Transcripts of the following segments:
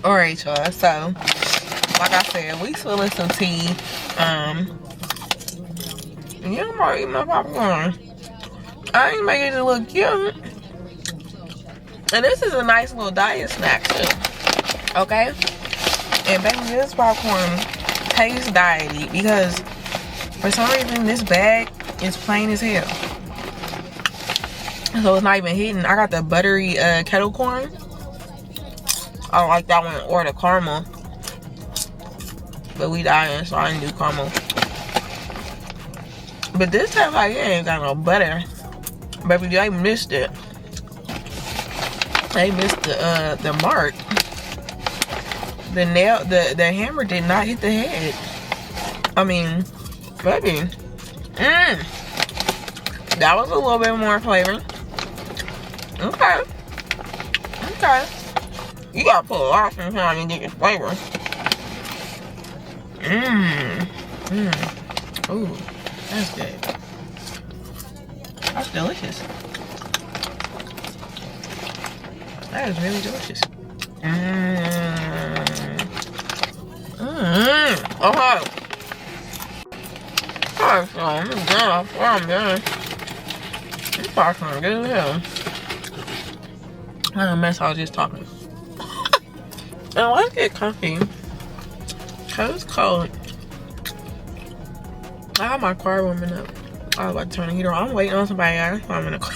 Alright, y'all. So, like I said, we spilling some tea. Yeah, I'm gonna eat my popcorn. I ain't making it look cute. And this is a nice little diet snack too. Okay? And baby, this popcorn tastes diety because for some reason this bag is plain as hell. So it's not even hitting. I got the buttery kettle corn. I don't like that one or the caramel. But we dying, so I didn't do caramel. But this time like it ain't got no butter. Baby, they missed it. They missed the mark. The nail, the hammer did not hit the head. I mean, baby. That was a little bit more flavor. Okay. Okay. You gotta put a lot of time to get your flavor. Ooh, that's good. That's delicious. That is really delicious. Okay. Alright, so I'm done. I'm done. This popcorn good as hell. I don't mess, I was just talking. And let's get comfy. Cause it's cold. I have my car warming up. I was about to turn the heater on. I'm waiting on somebody else. I'm in the car.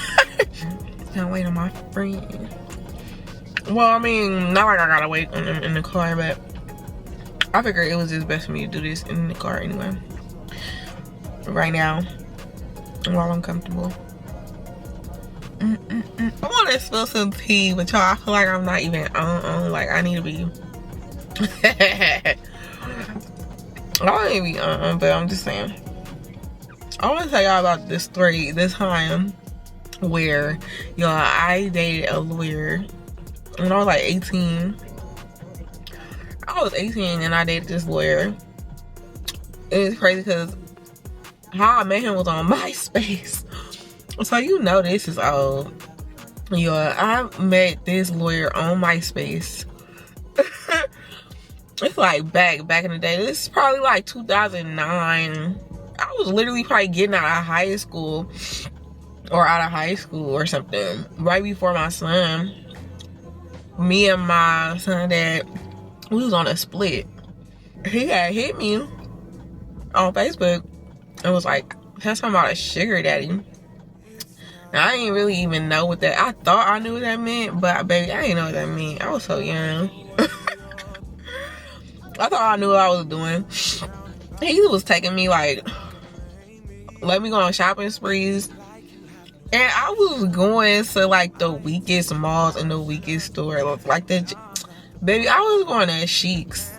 I'm waiting on my friend. Well, I mean, not like I gotta wait in the car, but I figured it was just best for me to do this in the car anyway. Right now, while I'm comfortable. I want to spill some tea, but y'all, I feel like I'm not even on. Like, I need to be. I don't need to be but I'm just saying. I want to tell y'all about this story. This time where, y'all, I dated a lawyer when I was like 18. I was 18 and I dated this lawyer. It's crazy because how I met him was on MySpace. So you know this is old. Yeah, I met this lawyer on MySpace. It's like back in the day. This is probably like 2009. I was literally probably getting out of high school or something. Right before my son. Me and my son dad, we was on a split. He had hit me on Facebook and was like, "Tell something about a sugar daddy." And I didn't really even know what that. I thought I knew what that meant, but baby, I didn't know what that meant. I was so young. I thought I knew what I was doing. He was taking me like, let me go on shopping sprees. And I was going to like the weakest malls and the weakest stores. Like baby, I was going to Sheik's.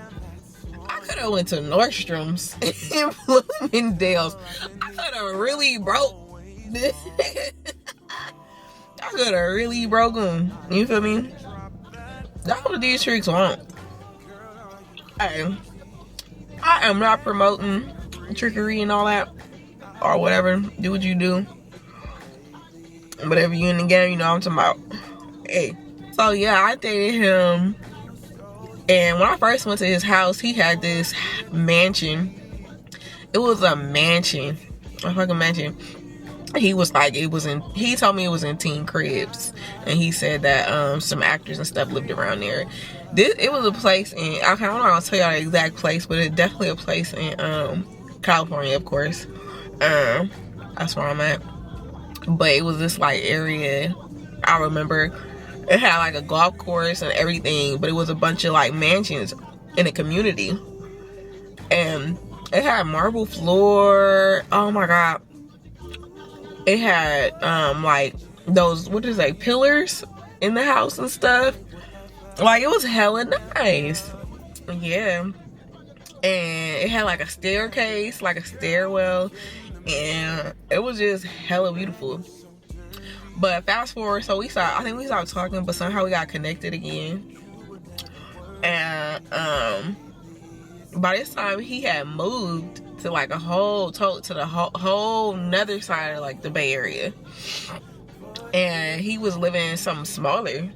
I could have went to Nordstrom's and Bloomingdale's. I could have really broke. I could have really broken. You feel me? That's what these tricks want. Hey, I am not promoting trickery and all that. Or whatever. Do what you do. Whatever you in the game, you know what I'm talking about. Hey. So yeah, I dated him. And when I first went to his house, he had this mansion. It was a mansion. A fucking mansion. He was like, he told me it was in Teen Cribs. And he said that some actors and stuff lived around there. It was a place in, I don't know how to tell y'all the exact place, but it's definitely a place in California, of course. That's where I'm at. But it was this like area, I remember it had like a golf course and everything, but it was a bunch of like mansions in a community. And it had marble floor. Oh my god. It had like those, what is that, pillars in the house and stuff. Like it was hella nice. Yeah. And it had like a staircase, like a stairwell. And it was just hella beautiful. But fast forward, so I think we stopped talking, but somehow we got connected again. And by this time he had moved to like a whole nother side of like the Bay Area. And he was living in something smaller.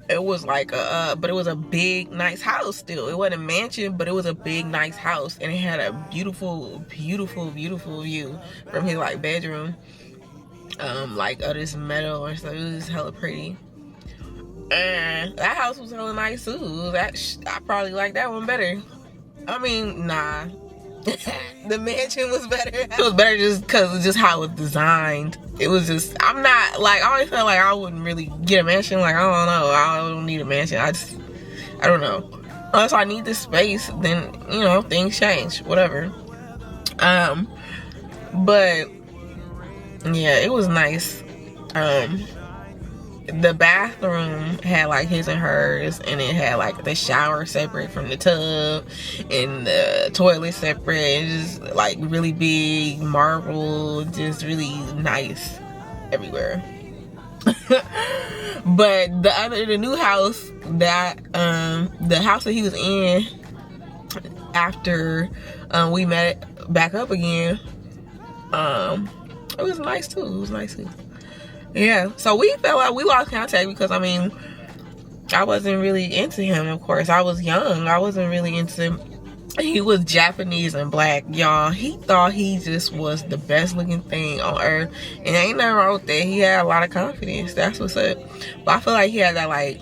It was like but it was a big, nice house still. It wasn't a mansion, but it was a big, nice house. And it had a beautiful, beautiful, beautiful view from his like bedroom. Like of this meadow or something. It was just hella pretty. And that house was hella nice too. I probably like that one better. I mean, nah. The mansion was better. It was better just because of just how it was designed. It was just, I'm not, like, I always felt like I wouldn't really get a mansion. Like, I don't know. I don't need a mansion. I don't know. Unless I need the space, then, you know, things change. Whatever. But, yeah, it was nice. The bathroom had like his and hers, and it had like the shower separate from the tub and the toilet separate, and just like really big marble, just really nice everywhere. But the new house that the house that he was in after we met back up again, it was nice too. It was nice too. Yeah, so we felt like we lost contact because, I mean, I wasn't really into him, of course. I was young. I wasn't really into him. He was Japanese and black, y'all. He thought he just was the best looking thing on earth. And ain't nothing wrong with that. He had a lot of confidence. That's what's up. But I feel like he had that, like,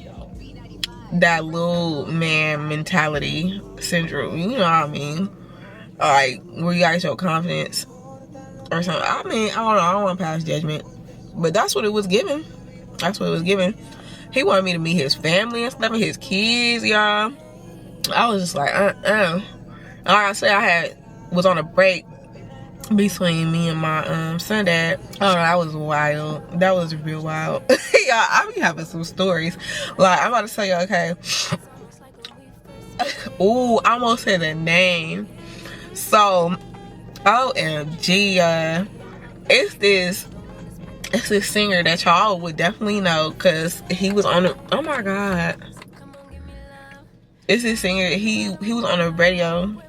that little man mentality syndrome. You know what I mean? Like, where you gotta show confidence or something. I mean, I don't know. I don't want to pass judgment. But that's what it was given. That's what it was given. He wanted me to meet his family and stuff, and his kids, y'all. I was just like, Like I said, I was on a break between me and my son dad. Oh, that was wild. That was real wild. Y'all, I be having some stories. Like, I'm about to tell you, okay. Ooh, I almost said the name. So, OMG, it's this singer that y'all would definitely know, because he was on the, oh my god, it's this singer. He was on the radio.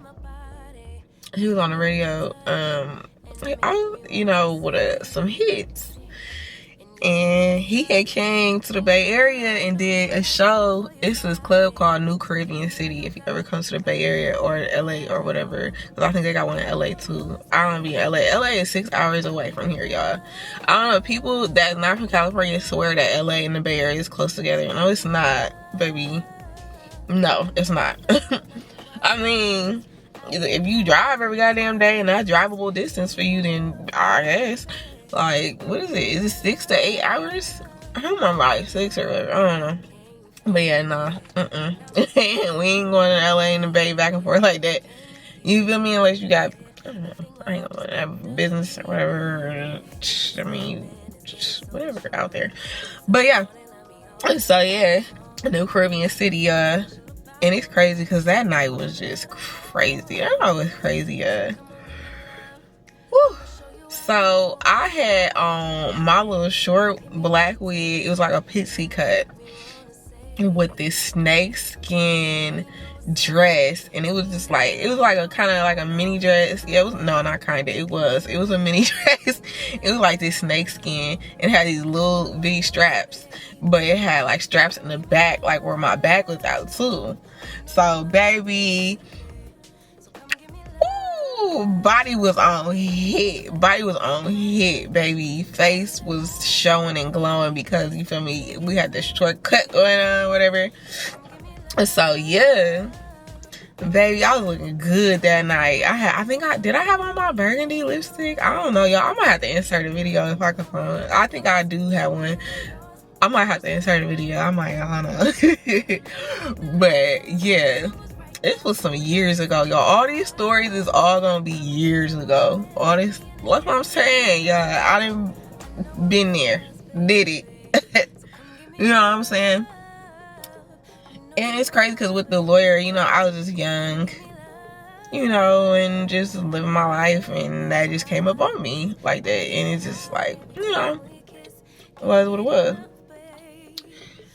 He was on the radio, you know, with some hits. And he had came to the Bay Area and did a show. It's this club called New Caribbean City, if you ever come to the Bay Area or LA or whatever. Because I think they got one in LA too. I don't be in LA. LA is 6 hours away from here, y'all. I don't know. People that's not from California swear that LA and the Bay Area is close together. No, it's not, baby. No, it's not. I mean, if you drive every goddamn day and that's drivable distance for you, then I guess. Like, what is it? Is it 6 to 8 hours? I don't remember, like 6 or whatever. I don't know. But yeah, nah. We ain't going to LA and the Bay back and forth like that. You feel me? Unless you got, I don't know, I ain't gonna have business or whatever. I mean, just whatever out there. But yeah. So yeah, New Caribbean City, and it's crazy because that night was just crazy. I know it was crazy, whew. So I had on my little short black wig. It was like a pixie cut with this snake skin dress, and it was just like, it was like a kind of like a mini dress. Yeah, it was, no, not kind of, it was a mini dress. It was like this snake skin, and it had these little bitty straps, but it had like straps in the back, like where my back was out too. So baby, body was on hit. Body was on hit, baby. Face was showing and glowing because, you feel me, we had the short cut going on, whatever. So yeah, baby, I was looking good that night. Did I have on my burgundy lipstick? I don't know, y'all. I might have to insert a video if I can find it. I think I do have one. I might have to insert a video. I don't know. But yeah, this was some years ago, y'all. All these stories is all gonna be years ago. All this, that's what I'm saying, y'all. I done been there, did it. You know what I'm saying? And it's crazy because with the lawyer, you know, I was just young, you know, and just living my life, and that just came up on me like that. And it's just like, you know, it was what it was.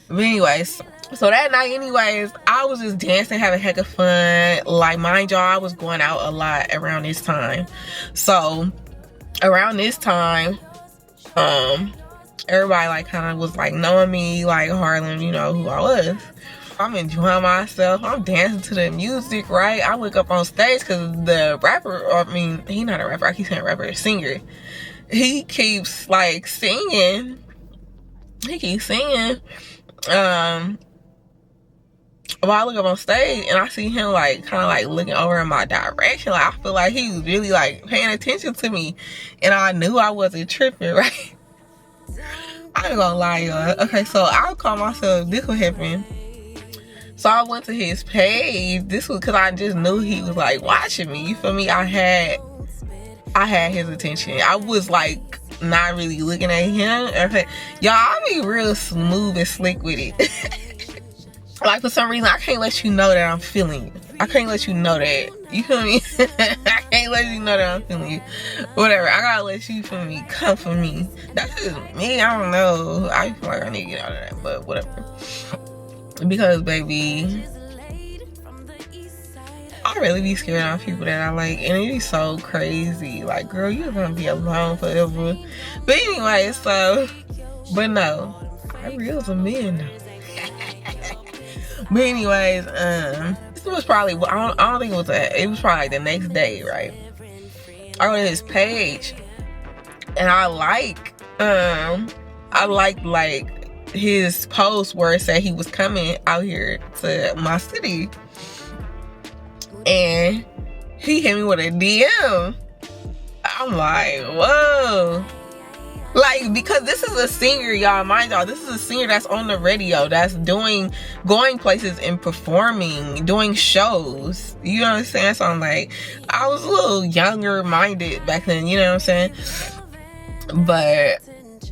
But anyways, so that night, anyways, I was just dancing, having a heck of fun. Like, mind y'all, I was going out a lot around this time. So around this time, everybody like kind of was like knowing me, like Harlem, you know who I was. I'm enjoying myself. I'm dancing to the music, right? I look up on stage because the rapper, or I mean, he not a rapper. I keep saying rapper, a singer. He keeps like singing. He keeps singing. Well, I look up on stage and I see him like kind of like looking over in my direction. Like I feel like he was really like paying attention to me, and I knew I wasn't tripping, right? I ain't gonna lie, y'all. Okay, so I'll call myself. This what happened. So I went to his page. This was because I just knew he was like watching me. You feel me? I had his attention. I was like not really looking at him. Okay, y'all, I be real smooth and slick with it. Like, for some reason, I can't let you know that I'm feeling you. I can't let you know that. You feel me? I can't let you know that I'm feeling you. Whatever. I gotta let you feel me. Come for me. That's just me. I don't know. I feel like I need to get out of that. But whatever. Because, baby, I really be scared of people that I like. And it is so crazy. Like, girl, you're gonna be alone forever. But anyway, so. But no. I real some men, though. But anyways, this was probably, I don't think it was probably like the next day, right? I go to his page and I like his post where it said he was coming out here to my city, and he hit me with a DM. I'm like, whoa. Like, because this is a singer, y'all, mind y'all, this is a singer that's on the radio, that's going places and performing, doing shows. You know what I'm saying? So I'm like, I was a little younger minded back then, you know what I'm saying? But,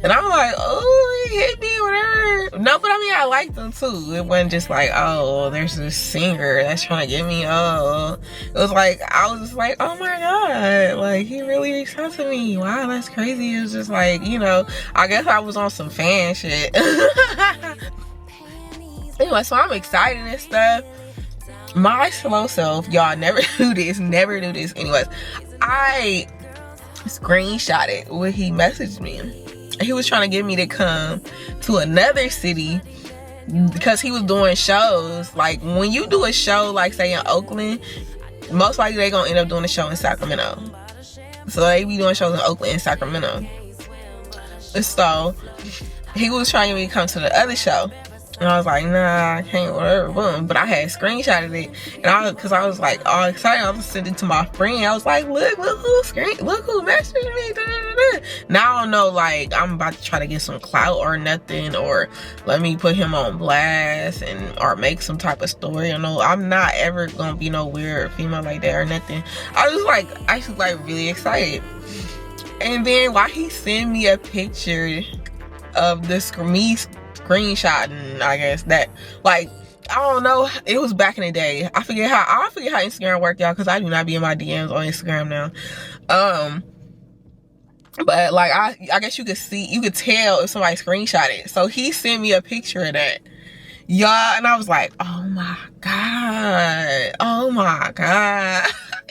and I'm like, oh, he hit me, whatever. No, but I mean, I liked him too. It wasn't just like, oh, there's this singer that's trying to get me. Oh, it was like, I was just like, oh my God, like, he really reached out to me. Wow, that's crazy. It was just like, you know, I guess I was on some fan shit. Anyway, so I'm excited and stuff. My slow self, y'all, never do this. Anyways, I screenshotted when he messaged me. He was trying to get me to come to another city because he was doing shows. Like, when you do a show, like say in Oakland, most likely they're gonna end up doing a show in Sacramento. So they be doing shows in Oakland and Sacramento. So he was trying to get me to come to the other show. And I was like, nah, I can't, whatever, boom. But I had screenshotted it. And because I was like all excited, I was sending it to my friend. I was like, look who messaged me. Da, da, da, da. Now I don't know, like, I'm about to try to get some clout or nothing, or let me put him on blast or make some type of story. You know, I'm not ever gonna be no weird female like that or nothing. I was like, actually like really excited. And then while he sent me a picture of this me screenshotting, I guess, that, like, I don't know, it was back in the day. I forget how Instagram worked, y'all, because I do not be in my DMs on Instagram now. But like, I guess you could tell if somebody screenshot it. So he sent me a picture of that, y'all, and I was like, oh my God.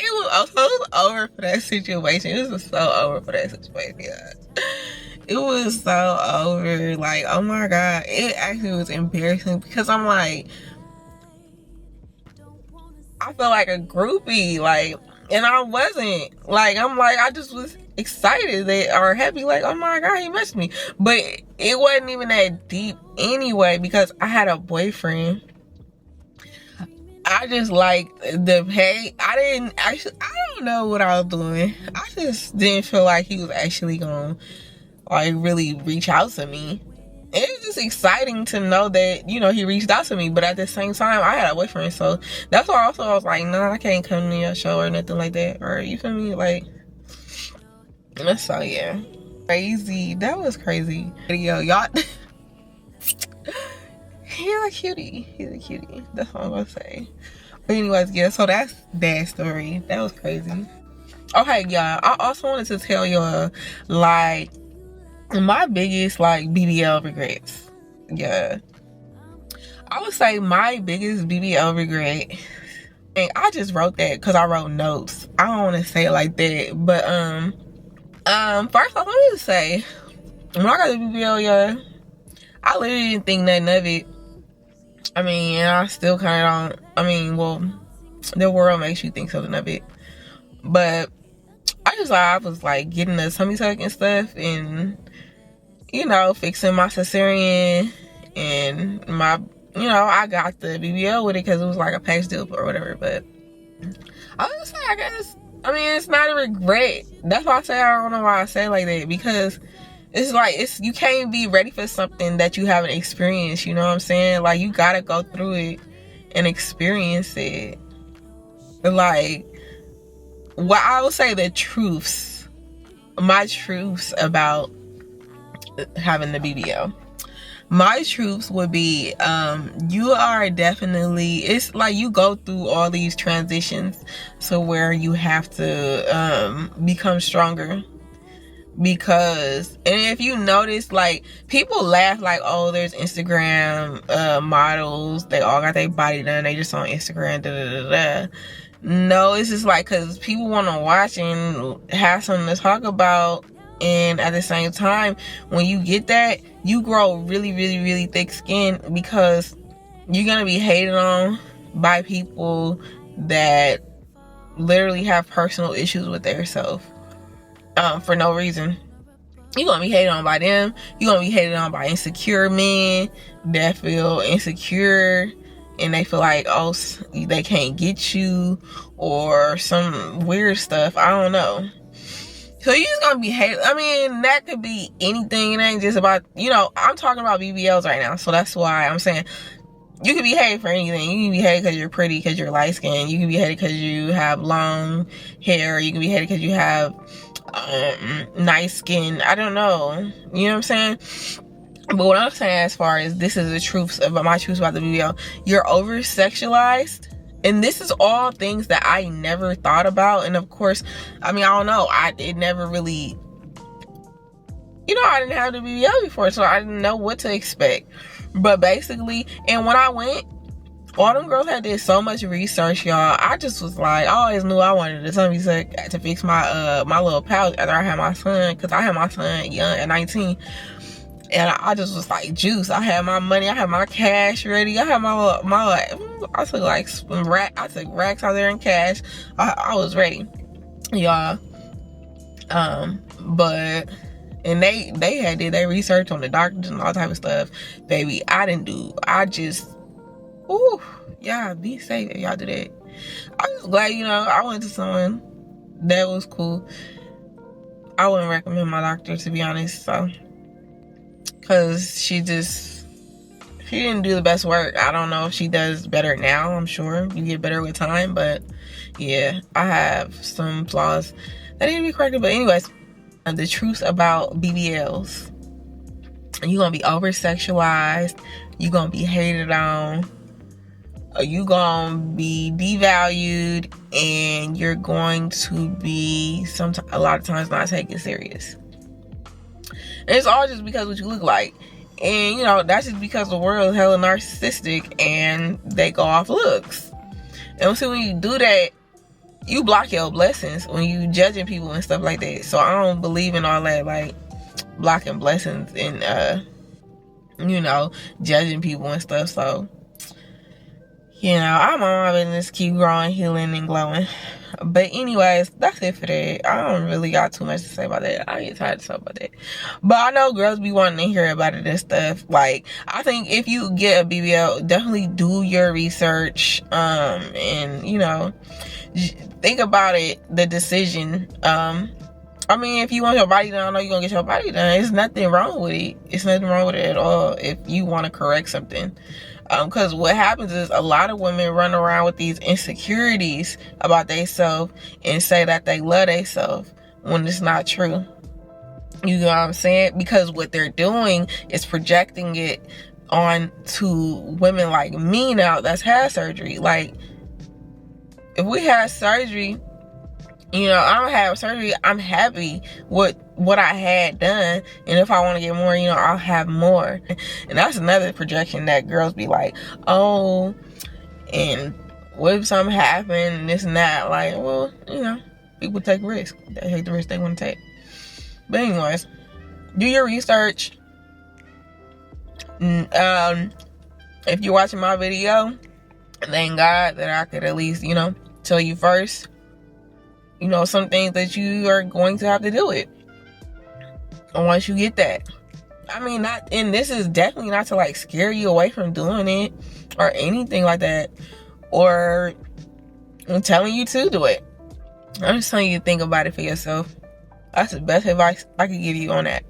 It was so over for that situation. It was so over for that situation, yeah. It was so over, like, oh my God. It actually was embarrassing because I'm like, I felt like a groupie, like, and I wasn't. Like, I'm like, I just was excited or happy, like, oh my God, he messaged me. But it wasn't even that deep anyway because I had a boyfriend. I just like the pay. I don't know what I was doing. I just didn't feel like he was actually gonna like really reach out to me. It was just exciting to know that, you know, he reached out to me. But at the same time, I had a boyfriend, so that's why also I was like, no, I can't come to your show or nothing like that. Or, you feel me? Like, so yeah, crazy. That was crazy. Yo, y'all. He's a cutie. That's all I'm gonna say. But anyways, yeah, so that's that story. That was crazy. Okay, y'all, I also wanted to tell y'all, like, my biggest, like, BBL regrets. Yeah, I would say my biggest BBL regret, and I just wrote that because I wrote notes. I don't want to say it like that, but first off, let me just say, When I got the BBL, yeah, I literally didn't think nothing of it. I mean, and I still kind of don't. I mean, well, the world makes you think something of it. But I just thought I was like getting a tummy tuck and stuff, and you know, fixing my cesarean and my, you know, I got the BBL with it because it was like a package deal or whatever. But I was just like, I guess, I mean, it's not a regret. That's why I say I don't know why I say it like that, because it's like, it's, you can't be ready for something that you haven't experienced, you know what I'm saying? Like, you gotta go through it and experience it. Like, what I would say the truths, my truths about having the BBL. My truths would be, you are definitely, it's like you go through all these transitions to where you have to become stronger. Because, and if you notice, like, people laugh like, oh, there's Instagram models, they all got their body done, they just on Instagram, da da da da. No, it's just like, because people want to watch and have something to talk about. And at the same time, when you get that, you grow really, really, really thick skin, because you're going to be hated on by people that literally have personal issues with themselves for no reason. You're going to be hated on by them. You're going to be hated on by insecure men that feel insecure and they feel like, oh, they can't get you or some weird stuff. I don't know. So you're just gonna be hated. I mean, that could be anything. It ain't just about, you know, I'm talking about BBLs right now. So that's why I'm saying you can be hated for anything. You can be hated because you're pretty, because you're light skinned. You can be hated because you have long hair. You can be hated because you have nice skin. I don't know. You know what I'm saying? But what I'm saying, as far as this is the truths about my truths about the BBL, you're over sexualized. And this is all things that I never thought about. And of course, I mean, I don't know. It never really, you know, I didn't have the BBL before, so I didn't know what to expect. But basically, and when I went, all them girls had did so much research, y'all. I just was like, I always knew I wanted a tummy tuck to fix my my little pouch after I had my son, because I had my son young at 19. And I just was like, juice. I had my money. I had my cash ready. I had I took like I took racks out there in cash. I was ready, y'all. But, and they had did their research on the doctors and all type of stuff. Baby, I just, ooh, y'all be safe if y'all do that. I'm just glad, you know, I went to someone that was cool. I wouldn't recommend my doctor, to be honest, so. Because she didn't do the best work. I don't know if she does better now. I'm sure you get better with time, but yeah, I have some flaws that need to be corrected. But anyways, the truth about BBLs, you're gonna be over sexualized, you're gonna be hated on, you're gonna be devalued, and you're going to be a lot of times not taken serious. And it's all just because of what you look like. And, you know, that's just because the world is hella narcissistic and they go off looks. And so when you do that, you block your blessings when you judging people and stuff like that. So I don't believe in all that, like, blocking blessings and, you know, judging people and stuff. So, you know, I'm on my business, keep growing, healing, and glowing. But anyways, that's it for that. I don't really got too much to say about that. I get tired of talking about that. But I know girls be wanting to hear about it and stuff. Like, I think if you get a BBL, definitely do your research. And, you know, think about it, the decision. I mean, if you want your body done, I know you're going to get your body done. There's nothing wrong with it. It's nothing wrong with it at all if you want to correct something. Because what happens is a lot of women run around with these insecurities about themselves and say that they love themselves when it's not true. You know what I'm saying? Because what they're doing is projecting it on to women like me now that's had surgery. Like, if we had surgery, you know, I don't have surgery, I'm happy with what I had done, and if I want to get more, you know, I'll have more. And that's another projection that girls be like, oh, and what if something happened and this and that. Like, well, you know, people take risks. They take the risk they want to take. But anyways, Do your research. If you're watching my video, thank God that I could at least, tell you first, some things that you are going to have to deal with. And once you get that, and this is definitely not to like scare you away from doing it or anything like that, or I'm telling you to do it. I'm just telling you to think about it for yourself. That's the best advice I could give you on that.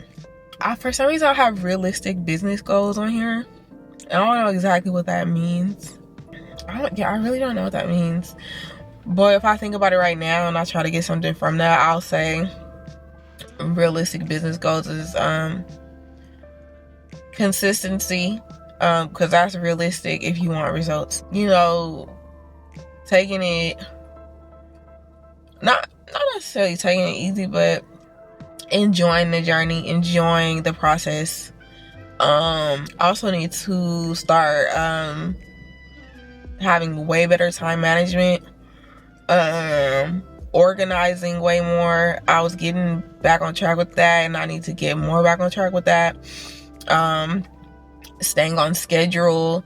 For some reason, I have realistic business goals on here. I don't know exactly what that means. I really don't know what that means. But if I think about it right now and I try to get something from that, I'll say realistic business goals is consistency, because that's realistic if you want results. Taking it, not necessarily taking it easy, but enjoying the journey, enjoying the process. I also need to start having way better time management, organizing way more. I was getting back on track with that, and I need to get more back on track with that. Staying on schedule,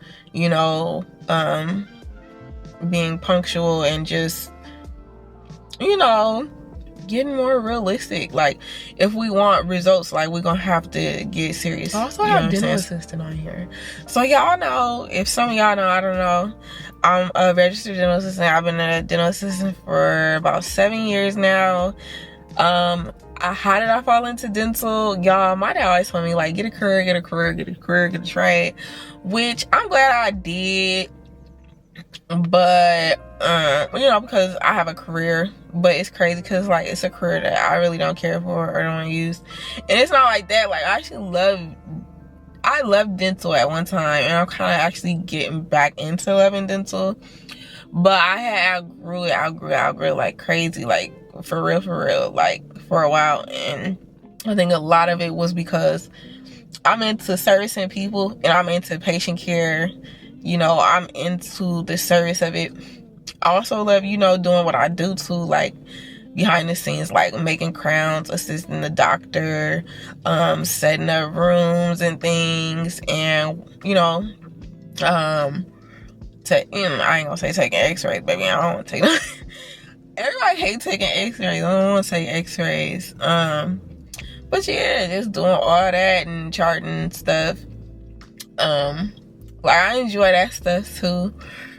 being punctual, and just getting more realistic. Like, if we want results, like, we're gonna have to get serious. I also have dental assistant on here, so y'all know. If some of y'all know, I don't know, I'm a registered dental assistant. I've been a dental assistant for about 7 years now. How did I fall into dental? Y'all, my dad always told me, like, get a career, get a trade, which I'm glad I did. But because I have a career, but it's crazy because, like, it's a career that I really don't care for or don't use. And it's not like that. Like, I loved dental at one time, and I'm kind of actually getting back into loving dental. But I outgrew like crazy, like, for real, like, for a while. And I think a lot of it was because I'm into servicing people, and I'm into patient care. I'm into the service of it. I also love, doing what I do too, like, behind the scenes, like making crowns, assisting the doctor, setting up rooms and things, and I ain't gonna say taking x-rays, baby. I don't want to take them. Everybody hates taking x-rays. I don't want to take x-rays. But yeah, just doing all that and charting stuff. Like, I enjoy that stuff too.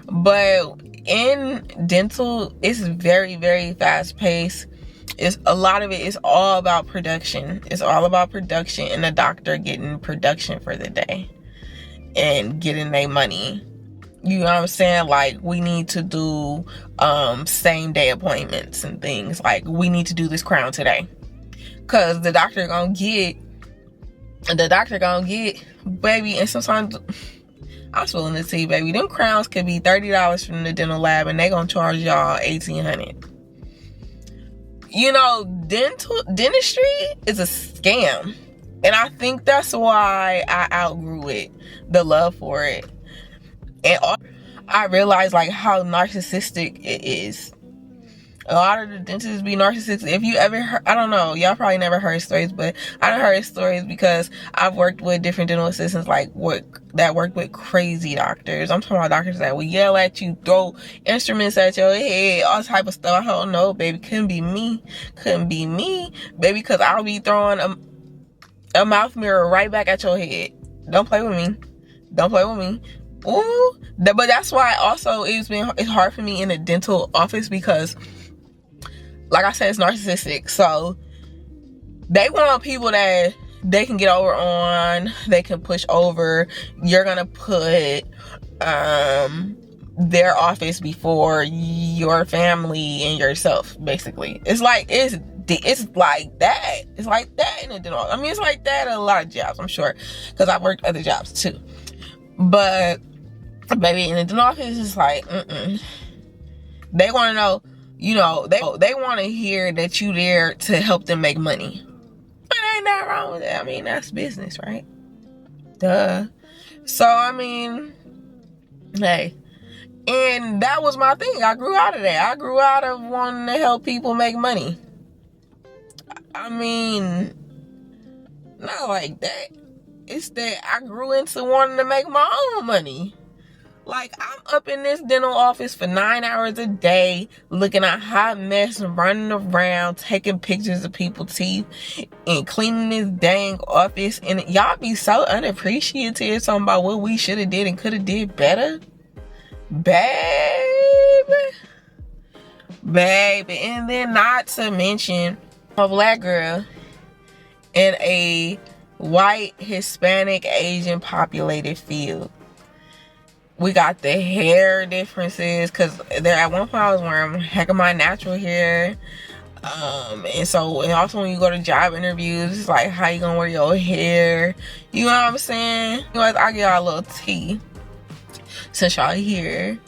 But in dental, it's very, very fast paced. A lot of it is all about production. It's all about production, and the doctor getting production for the day and getting their money. You know what I'm saying? Like, we need to do same day appointments and things. Like, we need to do this crown today, cause the doctor gonna get, baby. And sometimes I was willing to see, baby, them crowns could be $30 from the dental lab, and they gonna charge y'all $1,800. Dentistry is a scam, and I think that's why I outgrew it, the love for it. And I realized, like, how narcissistic it is. A lot of the dentists be narcissists. If you ever heard, I don't know, y'all probably never heard stories, but I done heard stories because I've worked with different dental assistants, like, that work with crazy doctors. I'm talking about doctors that will yell at you, throw instruments at your head, all type of stuff. I don't know, baby. Couldn't be me, baby, because I'll be throwing a mouth mirror right back at your head. Don't play with me. Ooh. But that's why also it's hard for me in a dental office, because, like I said, it's narcissistic. So they want people that they can get over on, they can push over. You're gonna put their office before your family and yourself, basically. It's like that. It's like that in a dental. I mean, it's like that at a lot of jobs, I'm sure, because I've worked other jobs too. But baby, in the dental office, it's like, they want to know, they want to hear that you there to help them make money. But ain't nothing wrong with that. I mean, that's business, right? Duh. So, I mean, hey. And that was my thing. I grew out of that. I grew out of wanting to help people make money. I mean, Not like that. It's that I grew into wanting to make my own money. Like, I'm up in this dental office for 9 hours a day, looking at hot mess and running around, taking pictures of people's teeth and cleaning this dang office. And y'all be so unappreciative talking about what we should have did and could have did better. Baby. And then not to mention a black girl in a white, Hispanic, Asian populated field. We got the hair differences, because there at one point I was wearing heck of my natural hair. And also when you go to job interviews, it's like, how you gonna wear your hair? You know what I'm saying? You know, I give y'all a little tea since y'all here.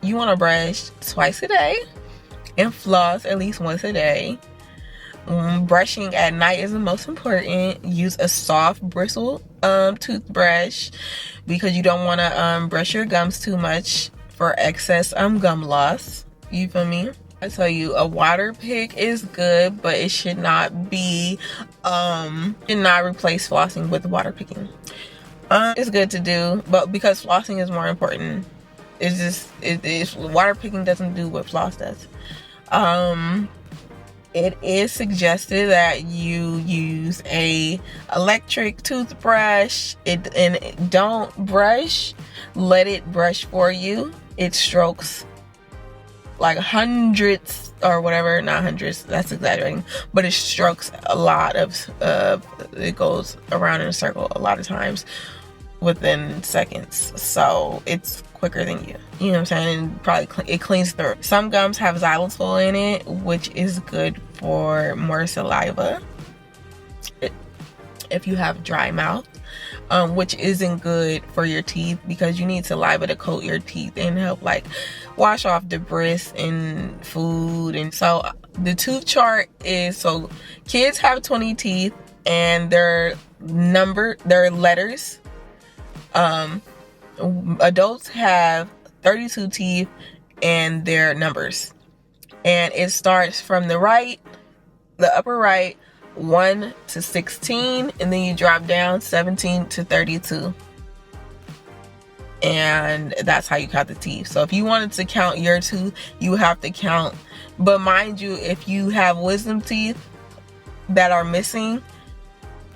You wanna brush twice a day and floss at least once a day. Brushing at night is the most important. Use a soft bristle toothbrush, because you don't want to brush your gums too much for excess gum loss. You feel me? I tell you, a water pick is good, but it should not be should not replace flossing with water picking. It's good to do, but because flossing is more important. It's water picking doesn't do what floss does. It is suggested that you use a electric toothbrush. And don't brush, let it brush for you. It strokes like hundreds or whatever, not hundreds, that's exaggerating, but it strokes a lot of it goes around in a circle a lot of times within seconds, so it's quicker than you know what I'm saying, and probably it cleans through. Some gums have xylitol in it, which is good for more saliva if you have dry mouth, which isn't good for your teeth, because you need saliva to coat your teeth and help like wash off debris and food. And so the tooth chart is, so kids have 20 teeth and their letters. Adults have 32 teeth and their numbers, and it starts from the upper right, 1 to 16, and then you drop down 17 to 32, and that's how you count the teeth. So if you wanted to count your tooth, you have to count, but mind you, if you have wisdom teeth that are missing,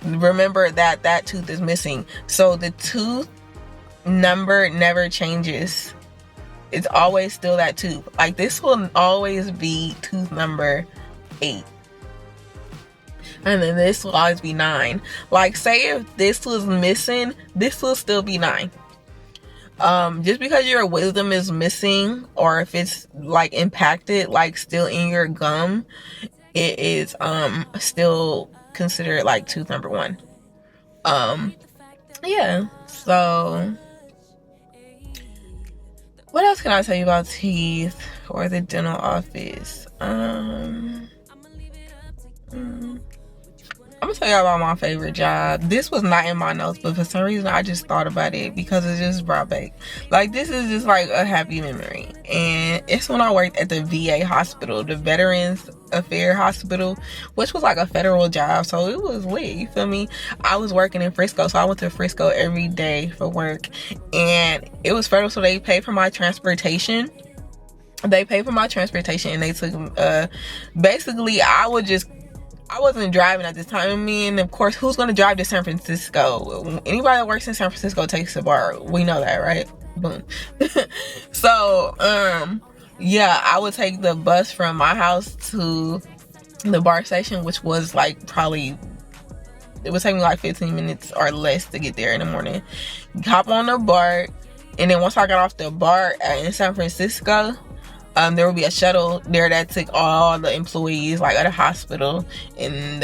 remember that tooth is missing, so the tooth number never changes. It's always still that tooth. Like, this will always be tooth number 8, and then this will always be 9. Like, say if this was missing, this will still be 9. Just because your wisdom is missing, or if it's like impacted, like still in your gum, it is still considered like tooth number 1. Yeah, so what else can I tell you about teeth or the dental office? I'm gonna tell y'all about my favorite job. This was not in my notes, but for some reason I just thought about it because it just brought back, like, this is just like a happy memory. And it's when I worked at the VA hospital, the Veterans Affairs Hospital, which was like a federal job, so it was lit, you feel me? I was working in Frisco, so I went to Frisco every day for work, and it was federal, so they paid for my transportation. And they took basically I wasn't driving at this time. I mean, of course, who's going to drive to San Francisco? Anybody that works in San Francisco takes a bar. We know that, right? Boom. So, yeah, I would take the bus from my house to the BART station, which was like it would take me like 15 minutes or less to get there in the morning. Hop on the BART, and then once I got off the BART in San Francisco, there would be a shuttle there that took all the employees like at a hospital, and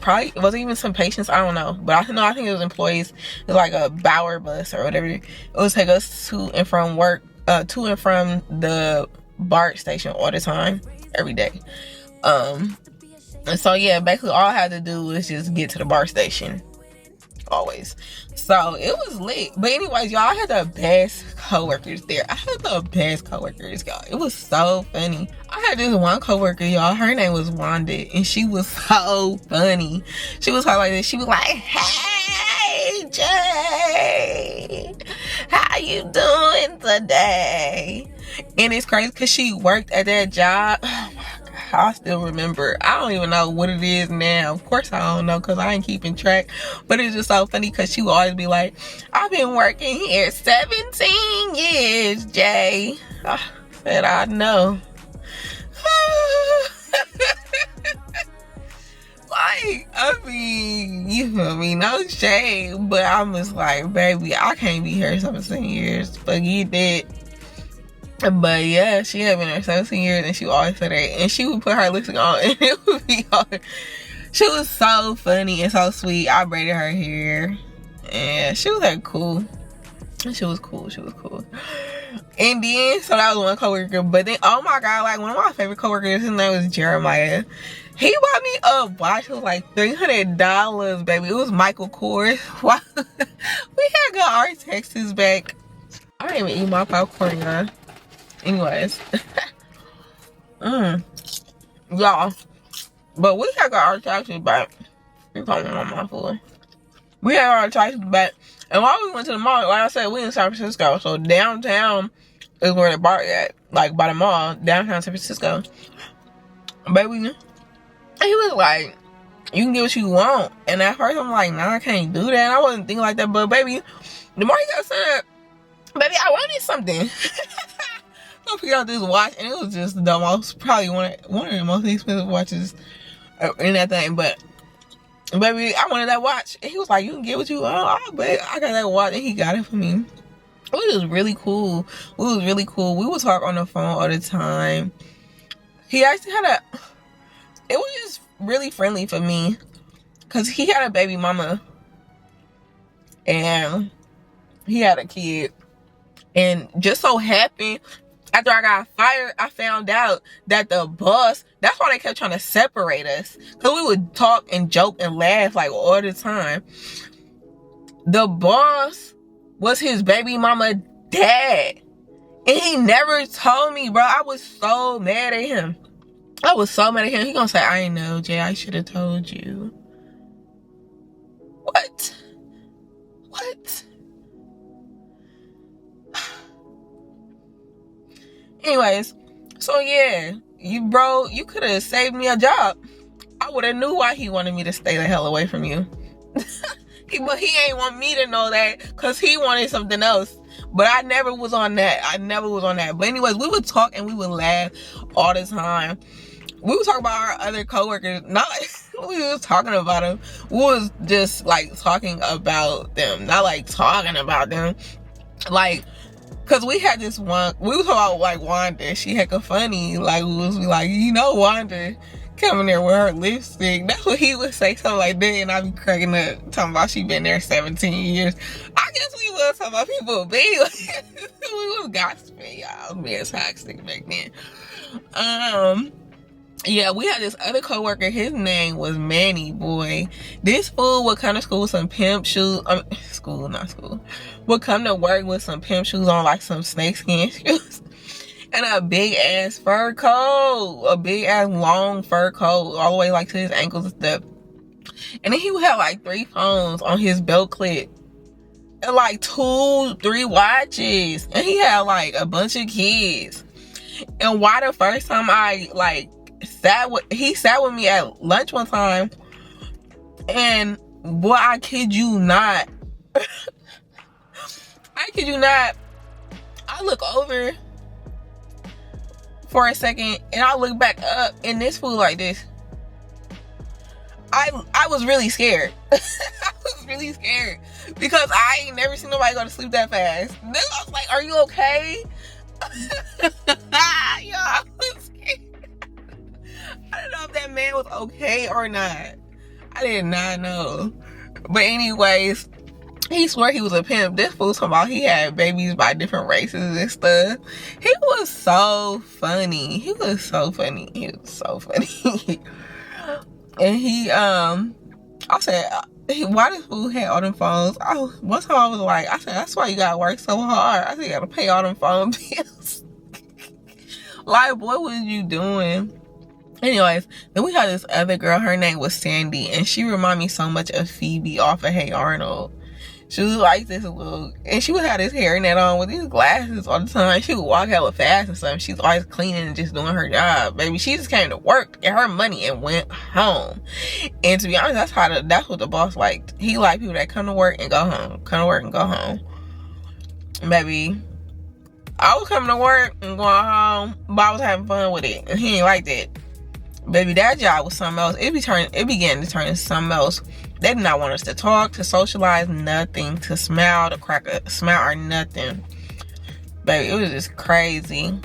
probably it wasn't even some patients, I don't know, but I think it was employees. It was like a Bauer bus or whatever. It would take us to and from work, to and from the BART station all the time, every day. And so yeah, basically all I had to do was just get to the BART station. always. So it was lit. But anyways, y'all, I had the best coworkers there. I had the best coworkers, y'all. It was so funny. I had this one coworker, y'all. Her name was Wanda, and she was so funny. She was like this. She was like, "Hey, Jay, how you doing today?" And it's crazy because she worked at that job. Oh my God, I still remember. I don't even know what it is now. Of course I don't know because I ain't keeping track. But it's just so funny because she would always be like, "I've been working here 17 years, Jay." I said, "I know." Like, I mean, you feel me? No shame. But I'm just like, baby, I can't be here 17 years. Forget that. But yeah, she had been there 17 years, and she would always say that. And she would put her lipstick on, and it would be hard. She was so funny and so sweet. I braided her hair, and she was like cool. She was cool. And then, so that was one coworker. But then, oh my God, like one of my favorite coworkers, his name was Jeremiah. He bought me a watch. It was like $300, baby. It was Michael Kors. We had got our Texas back. I didn't even eat my popcorn, y'all. Anyways. Y'all. But we had got our taxes back. You told me on my food. We had our taxes back. And while we went to the mall, like I said, we in San Francisco. So downtown is where the bar at. Like by the mall, downtown San Francisco. Baby, he was like, "You can get what you want." And at first I'm like, "Nah, I can't do that." And I wasn't thinking like that. But baby, the more he got said, baby, I wanted something. I picked out this watch, and it was just the most, probably one of the most expensive watches in that thing. But baby, I wanted that watch, and he was like, "You can get what you want." But I got that watch, and he got it for me. It was really cool. We would talk on the phone all the time. He actually had it was just really friendly for me, because he had a baby mama, and he had a kid. And just so happened, after I got fired, I found out that the boss, that's why they kept trying to separate us. Because we would talk and joke and laugh like all the time. The boss was his baby mama dad. And he never told me, bro. I was so mad at him. He gonna say, "I know, Jay. I should have told you." What? Anyways, so yeah, you could have saved me a job. I would have knew why he wanted me to stay the hell away from you. But he ain't want me to know that, because he wanted something else. But I never was on that. But anyways, we would talk and we would laugh all the time. We would talk about our other coworkers. Not like we was talking about them. We was just like talking about them. Not like talking about them. Like, because we had this one, we was talking about like Wanda. She hecka funny. Like, we was like, Wanda coming there with her lipstick. That's what he would say, something like that. And I'd be cracking up, talking about she been there 17 years. I guess we was talking about people being like, we was gossiping, y'all. Being toxic back then. Yeah, we had this other coworker. His name was Manny, boy. This fool would come to school with some pimp shoes. Would come to work with some pimp shoes on, like some snakeskin shoes. And a big ass fur coat. A big ass long fur coat. All the way like to his ankles and stuff. And then he would have like 3 phones on his belt clip. And like 2-3 watches. And he had like a bunch of kids. And why the first time I like he sat with me at lunch one time, and boy, I kid you not, I look over for a second and I look back up, and this fool like this. I was really scared. I was really scared because I ain't never seen nobody go to sleep that fast. Then I was like, "Are you okay?" Yo, I was scared. I don't know if that man was okay or not. I did not know. But anyways, he swore he was a pimp. This fool talking about he had babies by different races and stuff. He was so funny. And he, I said, why this fool had all them phones? One time I was like, I said, that's why you gotta work so hard. I said, you gotta pay all them phone bills. Like, what was you doing? Anyways, then we had this other girl. Her name was Sandy, and she reminded me so much of Phoebe off of Hey Arnold. She was like this little, and she would have this hairnet on with these glasses all the time. She would walk hella fast and stuff. She's always cleaning and just doing her job. Baby, she just came to work, get her money, and went home. And to be honest, that's what the boss liked. He liked people that come to work and go home. Come to work and go home. Baby, I was coming to work and going home, but I was having fun with it. And he ain't like that. Baby, that job was something else. It began to turn into something else. They did not want us to talk, to socialize, nothing, to smile, to crack a smile or nothing. Baby, it was just crazy.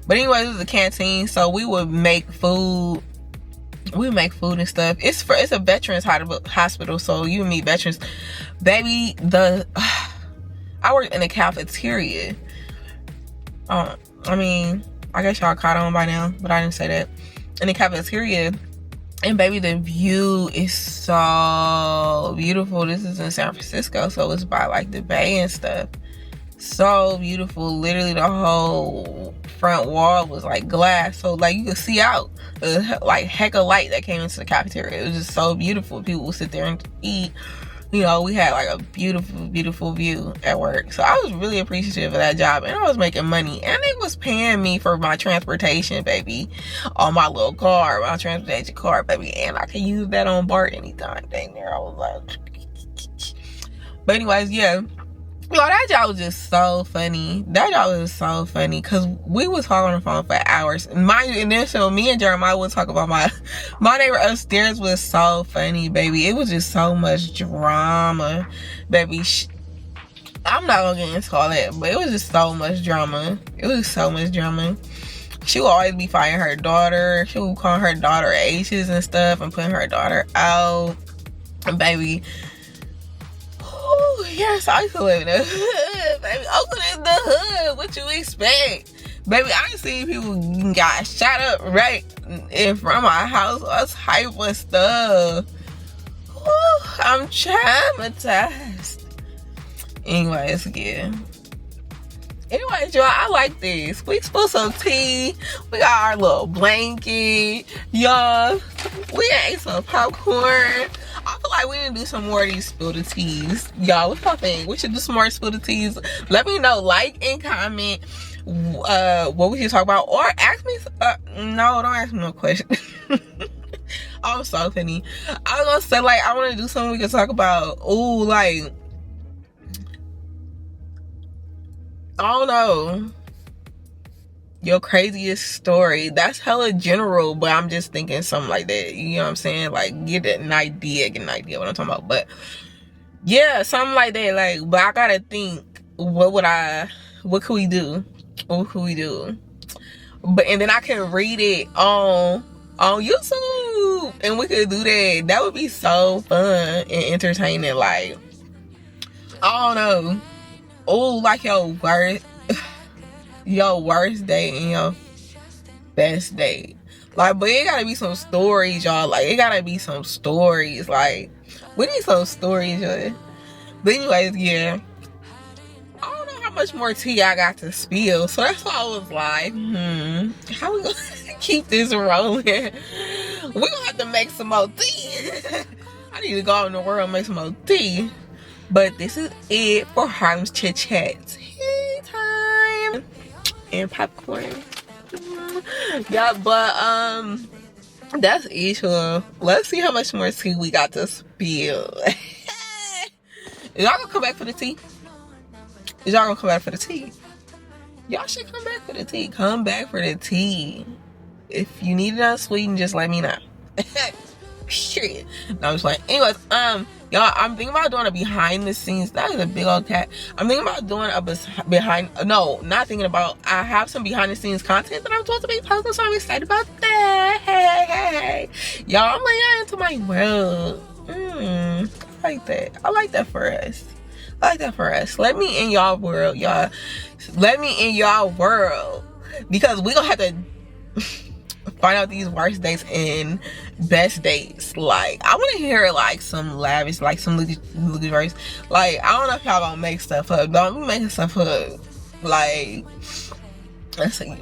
But anyway, it was a canteen, so we would make food. We would make food and stuff. It's a veterans hospital, so you meet veterans. Baby, I worked in a cafeteria. I mean, I guess y'all caught on by now, but I didn't say that. In the cafeteria, and baby, the view is so beautiful. This is in San Francisco, so it's by like the bay and stuff. So beautiful. Literally the whole front wall was like glass, so like you could see out. Like heck of light that came into the cafeteria. It was just so beautiful. People would sit there and eat. You know, we had like a beautiful, beautiful view at work. So I was really appreciative of that job, and I was making money, and they was paying me for my transportation, baby, on my little car, my transportation card, baby, and I could use that on BART anytime. Dang there, I was like, but anyways, yeah. Yo, that job was just so funny. That job was so funny because we would talk on the phone for hours. Mind you, and then so me and Jeremiah would talk about my neighbor upstairs was so funny, baby. It was just so much drama, baby. I'm not gonna get into all that, but it was just so much drama. It was so much drama. She would always be fighting her daughter. She would call her daughter H's and stuff and putting her daughter out. And baby, yes, I used to live in the hood, baby. Oakland is the hood. What you expect? Baby, I seen people got shot up right in front of my house. All type of stuff. Whew, I'm traumatized. Anyways, yeah. Anyways, y'all, I like this. We spilled some tea. We got our little blanket. Y'all, we ate some popcorn. I feel like we need to do some more of these spill the teas. Y'all, what y'all think? We should do some more spill the teas. Let me know. Like and comment what we should talk about. Or ask me. No, don't ask me no question. I'm so funny. I was gonna say, like, I want to do something we can talk about. Ooh, like, I don't know, your craziest story. That's hella general, but I'm just thinking something like that. You know what I'm saying? Like, get an idea what I'm talking about. But yeah, something like that. Like, but I gotta think, what could we do? What could we do? But, and then I can read it on YouTube, and we could do that. That would be so fun and entertaining. Like, I don't know. Oh, like your worst day and your best day. Like, but it gotta be some stories, y'all. Like, it gotta be some stories. Like, we need some stories, y'all. But anyways, yeah. I don't know how much more tea I got to spill. So that's why I was like, how we gonna keep this rolling? We gonna have to make some more tea. I need to go out in the world and make some more tea. But this is it for Harlem's Chit Chat. Tea time and popcorn. Yeah, but that's it, y'all. Let's see how much more tea we got to spill. Y'all gonna come back for the tea? Y'all gonna come back for the tea? Y'all should come back for the tea. Come back for the tea. If you need it unsweetened, just let me know. Shit. No, I'm just like, anyways, y'all, I'm thinking about doing a behind the scenes. That is a big old cat. I'm thinking about doing I have some behind the scenes content that I'm supposed to be posting, so I'm excited about that. Hey. Y'all, I'm letting y'all into my world. I like that. I like that for us. Let me in y'all world, y'all. Let me in y'all world. Because we gonna have to find out these worst dates and best dates. Like, I want to hear like some lavish, like some luxurious. Like, I don't know if y'all gonna make stuff up. Don't be making stuff up. Like, let's see.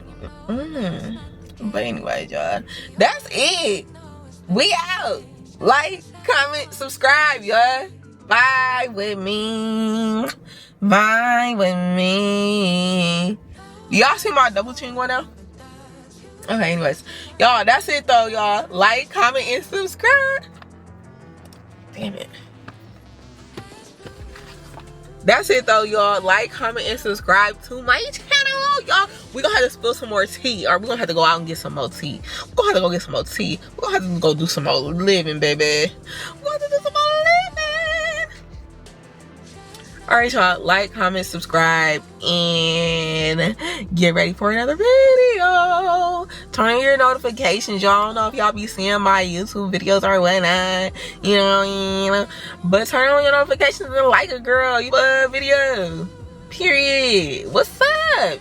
But anyway, y'all, that's it. We out. Like, comment, subscribe, y'all. Bye with me. Bye with me. Y'all see my double chin going out? Okay, anyways, y'all, that's it though, y'all. Like, comment, and subscribe. Damn it. That's it though, y'all. Like, comment, and subscribe to my channel, y'all. We're gonna have to spill some more tea, or we're gonna have to go out and get some more tea. We're gonna have to go get some more tea. We're gonna have to go do some more living, baby. We're gonna have to do some more living. Alright, y'all. Like, comment, subscribe, and get ready for another video. Turn on your notifications. Y'all don't know if y'all be seeing my YouTube videos or whatnot. You know. But turn on your notifications and like a girl. You love video. Period. What's up?